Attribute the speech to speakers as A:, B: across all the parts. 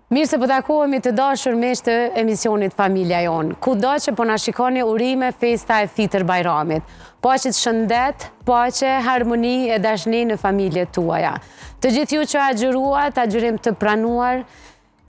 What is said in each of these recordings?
A: Mirë se po takohemi të dashur miq të emisionit Familja Jon. Kudo që po na shikoni, urime festa e Fitër Bajramit. Paqe shëndet, paqe, harmoni e dashni në familjet tuaja. Të gjithë ju që agjëruat, agjërim të pranuar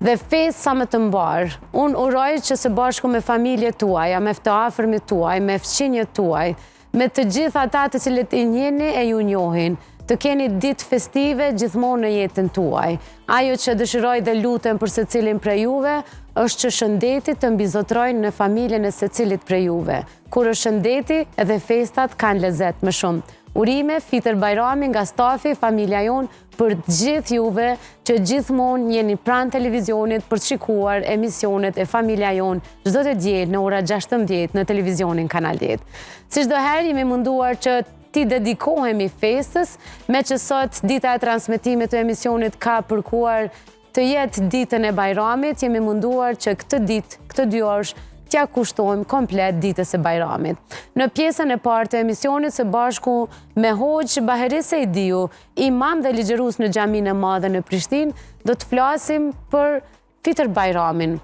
A: dhe festë sa më të mbar. Unë uroj që së bashku me familjet tuaja, me të afërmit tuaj, me fëmijët tuaj, me të gjithë ata të cilët i njihni e ju njohin, të keni ditë festive gjithmonë në jetën tuaj. Ajo që dëshiroj dhe lutem për secilin prej juve është që shëndeti të mbizotrojnë në familjen e secilit prej juve. Kur është shëndeti, edhe festat kanë lezet më shumë. Urime Fitër Bajrami nga stafi Familja Jon për gjithë juve që gjithmonë jeni pranë televizionit për të shikuar emisionet e Familja Jon çdo të diel në ora 16 në televizionin Kanal 10. Si çdo herë jemi munduar që ti dedikohemi festës, me që sot dita e transmetimit të emisionit ka përkuar të jetë ditën e Bajramit, jemi munduar që këtë ditë, këtë 2 orë, t'ja kushtojmë komplet ditës e Bajramit. Në pjesën e parë të emisionit së bashku me Hoxh Baheri Sejdiu, imam dhe ligjërues në Xhaminë e Madhe në Prishtinë, do të flasim për Fitër Bajramin,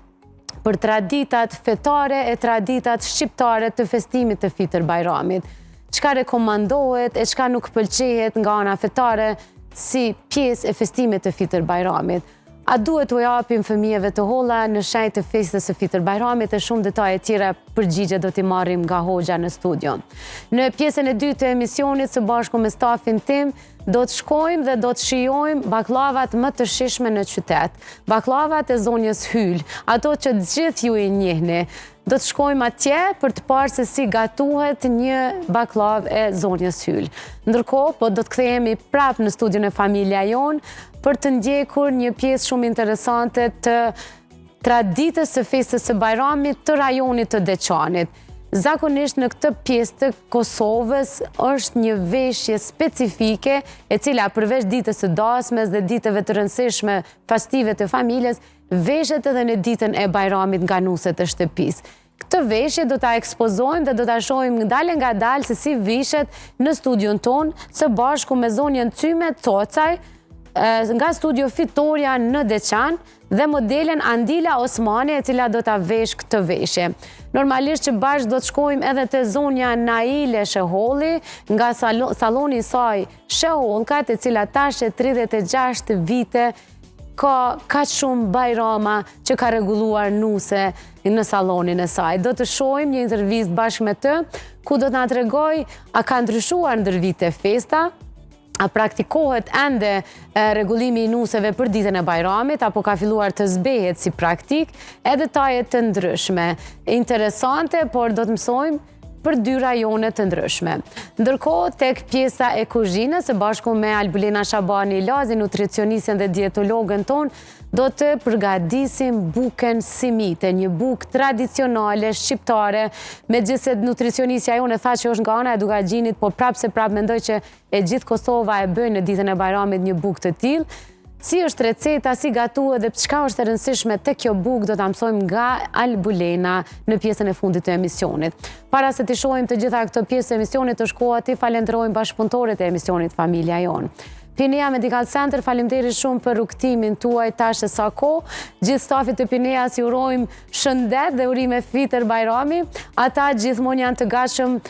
A: për traditat fetare e traditat shqiptare të festimit të Fitër Bajramit. Çka rekomandohet e çka nuk pëlqejet nga ana fetare si pjesë e festimit të Fitër Bajramit. A duhet t'u japim fëmijëve të holla në shenjë të festës së Fitër Bajramit e shumë detaje tjera përgjigje do t'i marrim nga Hoxha në studio. Në pjesën e dytë të emisionit së bashku me stafin tim do të shkojmë dhe do të shijojmë baklavat më të shishme në qytet. Baklavat e zonjës Hyl, ato që gjithë ju i njihni. Do të shkojmë atje për të parë se si gatuhet një baklav e zonjës Hyl. Ndërkohë, po do të kthehemi prapë në studion e Familja Jon për të ndjekur një pjesë shumë interesante të traditës së festës së Bajramit të rajonit të Deçanit. Zakonisht në këtë pjesë të Kosovës është një veshje specifike e cila përveç ditës së dasmes dhe ditëve të rëndësishme festive të familjes, veshet edhe në ditën e Bajramit nga nuset e shtëpisë. Këtë veshje do ta ekspozojmë dhe do ta shohim nga dalë se si vishet në studion ton së bashku me zonjën Cyme Cocaj nga studio Fitoria në Deçan dhe modelen Andila Osmani e cila do ta vesh këtë veshje. Normalisht që bashkë do të shkojmë edhe te zonja Naile Sheholli nga saloni i saj Shehollkat e cila tash e 36 vite ka kaq shumë bajrama që ka rregulluar nuse në salonin e saj. Do të shohim një intervistë bashkë me të ku do të na tregoj a ka ndryshuar ndër vite festa, a praktikohet ende rregullimi i nuseve për ditën e Bajramit, apo ka filluar të zbehet si praktik, e detaje të ndryshme. Interesante, por do të mësojmë për 2 rajone të ndryshme. Ndërkohë, tek pjesa e kuzhinës, së bashku me Albulina Shabani Lazi, nutricionisten dhe dietologën ton, do të përgatisim bukën simite, një bukë tradicionale shqiptare, megjithëse nutricionistja jonë tha që është nga ana e Dugaxhinit, po prapë mendoj që e gjithë Kosova e bën në ditën e Bajramit një bukë të tillë. Si është receta, si gatuhet dhe çka është e rëndësishme tek kjo bukë do ta mësojmë nga Albulena në pjesën e fundit të emisionit. Para se të shohim të gjitha këto pjesë të emisionit të shkohat, i falenderojmë bashkëpunëtorët e emisionit Familja Jon. Pinea Medical Center, faleminderit shumë për rukëtimin tuaj tash e sa kohë. Gjithë stafit të Pineas ju urojmë shëndet dhe urime Fitër Bajrami. Ata gjithmonë janë të gatshëm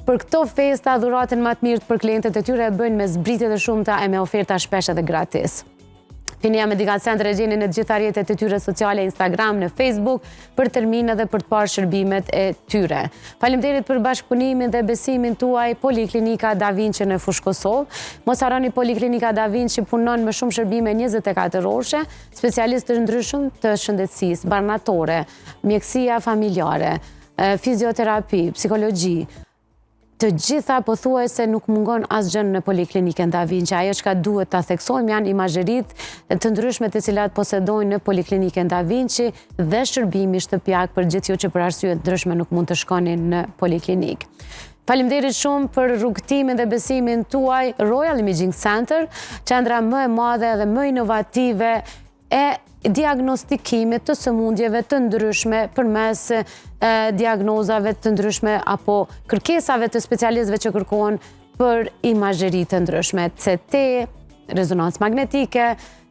A: për këto festa, dhuratën më të mirë për klientët e tyre e bëjnë me zbritje të shumta e me oferta shpesh edhe gratis. Pinea Medical Center e gjeni në gjitha rrjetet e tyre sociale, Instagram, në Facebook, për termine dhe për të parë shërbimet e tyre. Faleminderit për bashkëpunimin dhe besimin tuaj Poliklinika Da Vinci në Fushë Kosovë. Mos harroni Poliklinika Da Vinci punon me shumë shërbime 24 orëshe, specialistë të ndryshëm të shëndetësisë, barnatore, mjekësia familjare, fizioterapi, psikologji. Të gjitha pothuajse nuk mungon asgjë në Poliklinikën Da Vinci. Ajo çka duhet ta theksojmë janë imazheritë të ndryshme të cilat posedojnë në Poliklinikën Da Vinci dhe shërbimi shtëpiak për gjithë ju që për arsye të ndryshme nuk mund të shkoni në poliklinikë. Faleminderit shumë për rrugtimin dhe besimin tuaj Royal Imaging Center, qendra më e madhe dhe më inovative e diagnostikimit të sëmundjeve të ndryshme përmes diagnozave të ndryshme apo kërkesave të specialistëve që kërkohen për imazheri të ndryshme, CT, rezonancë magnetike,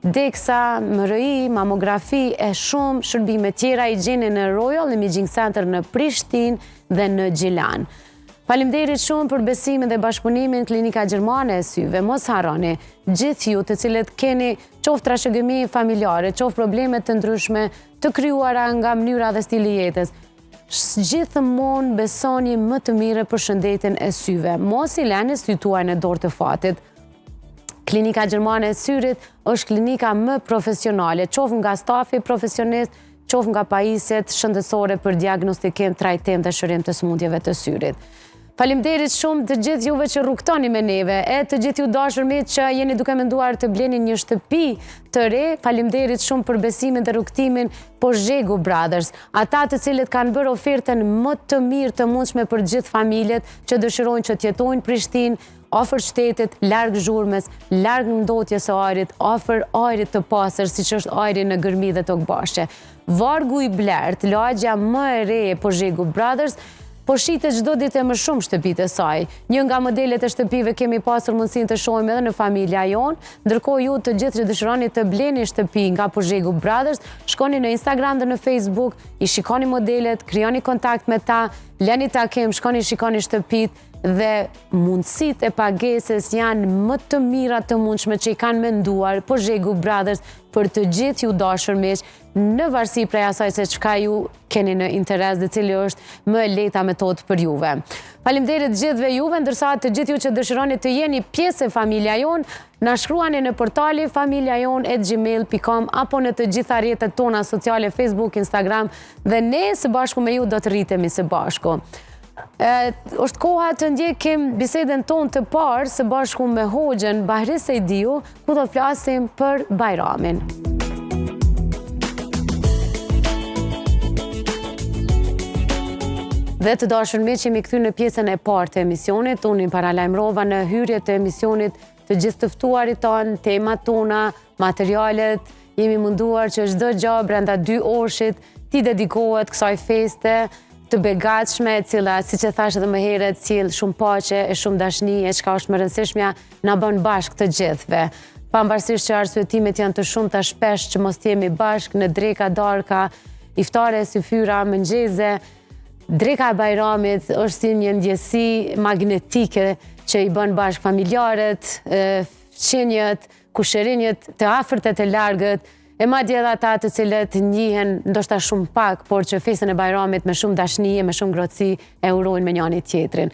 A: Deksa, MRI, mamografi e shumë shërbime tjera i gjeni në Royal Imaging Center në Prishtinë dhe në Gjilan. Faleminderit shumë për besimin dhe bashkëpunimin Klinika Gjermane e Syve. Mos harroni, gjithë ju të cilët keni qoftë trashëgimi familjare, qoftë probleme të ndryshme, të krijuara nga mënyra dhe stili jetës, gjithmonë besoni më të mire për shëndetin e syve. Mos i lani sytë tuaj në dorë të fatit. Klinika Gjermane e Syrit është klinika më profesionale, qoftë nga stafi profesionist, qoftë nga pajisjet shëndetësore për diagnostikim, trajtim dhe shërim të sëmundjeve të syrit. Faleminderit shumë të gjithë juve që rrugtoni me neve, e të gjithë ju dashur miq që jeni duke menduar të bleni një shtëpi të re. Faleminderit shumë për besimin dhe rrugtimin Pozhegu Brothers, ata të cilët kanë bërë ofertën më të mirë të mundshme për gjithë familjet që dëshirojnë që të jetojnë Prishtinë, afër shtetit, larg zhurmës, larg ndotjes së ajrit, afër ajrit të pastër siç është ajri në Gërmi dhe Tokbashqe. Vargu i Blert, lagja më e re e Pozhegu Brothers, po shitet çdo ditë më shumë shtëpitë e saj. Një nga modelet e shtëpive kemi pasur mundësinë të shohim edhe në familja jonë, ndërkohë ju të gjithë që dëshironi të bleni shtëpi nga Pozhegu Brothers, shkoni në Instagram dhe në Facebook, i shikoni modelet, krijoni kontakt me ta, lëni takim, shkoni shikoni shtëpitë dhe mundësitë e pagesës janë më të mira të mundshme që i kanë menduar Pozhegu Brothers për të gjithë ju dashur miq, në varësi prej asaj se çka ju keni në interes dhe cili është më e lehta metodë për juve. Faleminderit gjithëve juve, ndërsa të gjithë ju që dëshironi të jeni pjesë e familja jonë, na shkruani në portali familjajon@gmail.com apo në të gjitha rrjetet tona sociale, Facebook, Instagram, dhe ne së bashku me ju do të rritemi së bashku. Është koha të ndjekim bisedën tonë të parë së bashku me Hoxhën Bahri Sejdiu, ku do flasim për Bajramin. Dhe të dashur miq, jemi kthyer në pjesën e parë të emisionit. Unë paralajmërova në hyrje të emisionit të gjithë të ftuarit tonë, temat tona, materialet. Jemi munduar që çdo gjë brenda 2 orëshit t'i dedikohet kësaj feste të begatshme, e cila, siç e thash edhe më herët, sjell shumë paqe e shumë dashni, e çka është më rëndësishmja, na bën bashkë të gjithëve. Pavarësisht që arsyetimet janë të shumta shpesh që mos jemi bashkë në dreka, darka, iftare, syfyra, mëngjeze, dreka e Bajramit është si një ndjesi magnetike që i bën bashkë familjarët, fëmijët, kushërinjët, të afërt e të largët, e madje edhe ata të cilët njihen ndoshta shumë pak, por që festën e Bajramit me shumë dashnie, me shumë ngrohtësi e urojnë me njëri tjetrin.